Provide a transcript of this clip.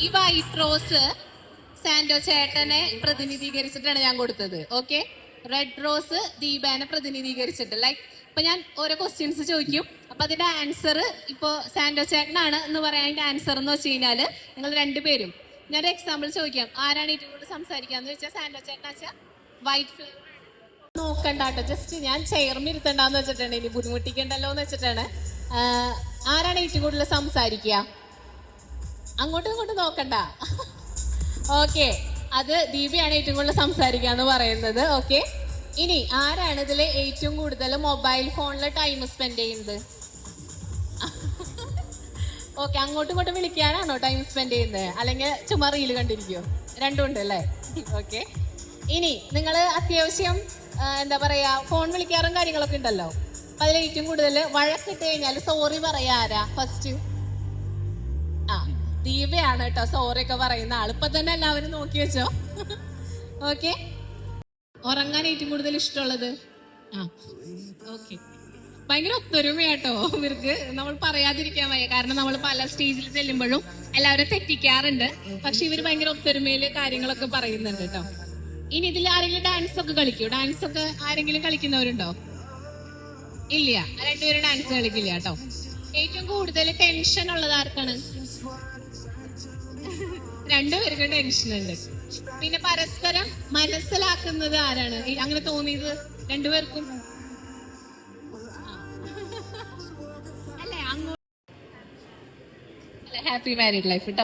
ഈ white rose Santo ചേട്ടനെ പ്രതിനിധീകരിച്ചിട്ടാണ് ഞാൻ കൊടുത്തത്. ഓക്കെ, റെഡ് റോസ് ദീപനെ പ്രതിനിധീകരിച്ചിട്ട്. ലൈക്ക് ഇപ്പൊ ഞാൻ ഓരോ ക്വസ്റ്റ്യൻസ് ചോദിക്കും, അപ്പൊ അതിന്റെ ആൻസർ ഇപ്പൊ സാന്റോ ചേട്ടനാണ് എന്ന് പറയാൻ അതിന്റെ ആൻസർ എന്ന് വെച്ച് കഴിഞ്ഞാല് നിങ്ങൾ രണ്ടുപേരും ഞാനൊരു എക്സാമ്പിൾ ചോദിക്കാം, ആരാണ് ഏറ്റവും കൂടുതൽ സംസാരിക്കാന്ന് വെച്ചാൽ സാന്റോ ചേട്ടൻ വെച്ചാൽ വൈറ്റ് ഫ്ലേവർ നോക്കണ്ടാട്ടോ, ജസ്റ്റ് ഞാൻ ചെയർമിരുത്തണ്ടെന്ന് വെച്ചിട്ടാണ്, ഇനി ബുദ്ധിമുട്ടിക്കണ്ടല്ലോ എന്ന് വെച്ചിട്ടാണ്. ആരാണ് ഏറ്റവും കൂടുതൽ സംസാരിക്കുക? അങ്ങോട്ടും ഇങ്ങോട്ടും നോക്കണ്ട. ഓക്കെ, അത് ദീപയാണ് ഏറ്റവും കൂടുതൽ സംസാരിക്കുക എന്ന് പറയുന്നത്. ഓക്കെ, ഇനി ആരാണ് ഇതിൽ ഏറ്റവും കൂടുതൽ മൊബൈൽ ഫോണിൽ ടൈം സ്പെൻഡ് ചെയ്യുന്നത്? ഓക്കെ, അങ്ങോട്ടും ഇങ്ങോട്ടും വിളിക്കാനാണോ ടൈം സ്പെൻഡ് ചെയ്യുന്നത്, അല്ലെങ്കിൽ ചുമ്മാ റീല് കണ്ടിരിക്കുമോ? രണ്ടും ഉണ്ട് അല്ലേ? ഓക്കെ, ഇനി നിങ്ങൾ അത്യാവശ്യം എന്താ പറയാ ഫോൺ വിളിക്കാറും കാര്യങ്ങളൊക്കെ ഉണ്ടല്ലോ, അപ്പൊ അതിൽ ഏറ്റവും കൂടുതൽ വഴക്കിട്ട് കഴിഞ്ഞാൽ സോറി പറയാ ആരാ ഫസ്റ്റ്? ആ, ദീപയാണ് കേട്ടോ സോറി ഒക്കെ പറയുന്ന ആൾ. ഇപ്പൊ തന്നെ എല്ലാവരും നോക്കി വെച്ചോ. ഓക്കെ, ഉറങ്ങാൻ ഏറ്റവും കൂടുതൽ ഇഷ്ടമുള്ളത്? ആ, ഓക്കെ, ഭയങ്കര ഒത്തൊരുമയാട്ടോ ഇവർക്ക്. നമ്മൾ പറയാതിരിക്കാൻ വയ്യ, കാരണം നമ്മൾ പല സ്റ്റേജിൽ ചെല്ലുമ്പോഴും എല്ലാവരും തെറ്റിക്കാറുണ്ട്, പക്ഷെ ഇവര് ഭയങ്കര ഒത്തൊരുമയില് കാര്യങ്ങളൊക്കെ പറയുന്നുണ്ട് കേട്ടോ. ഇനി ഇതിൽ ആരെങ്കിലും ഡാൻസ് ഒക്കെ കളിക്കോ? ഡാൻസ് ഒക്കെ ആരെങ്കിലും കളിക്കുന്നവരുണ്ടോ? ഇല്ല, രണ്ടുപേരും ഡാൻസ് കളിക്കില്ല കേട്ടോ. ഏറ്റവും കൂടുതൽ ടെൻഷൻ ഉള്ളത് ആർക്കാണ്? രണ്ടുപേർക്കും ടെൻഷൻ ഉണ്ട്. പിന്നെ പരസ്പരം മനസ്സിലാക്കുന്നത് ആരാണ്? അങ്ങനെ തോന്നിയത് രണ്ടുപേർക്കും അല്ലെ? അങ്ങോട്ട് ഹാപ്പി മാരീഡ് ലൈഫ്.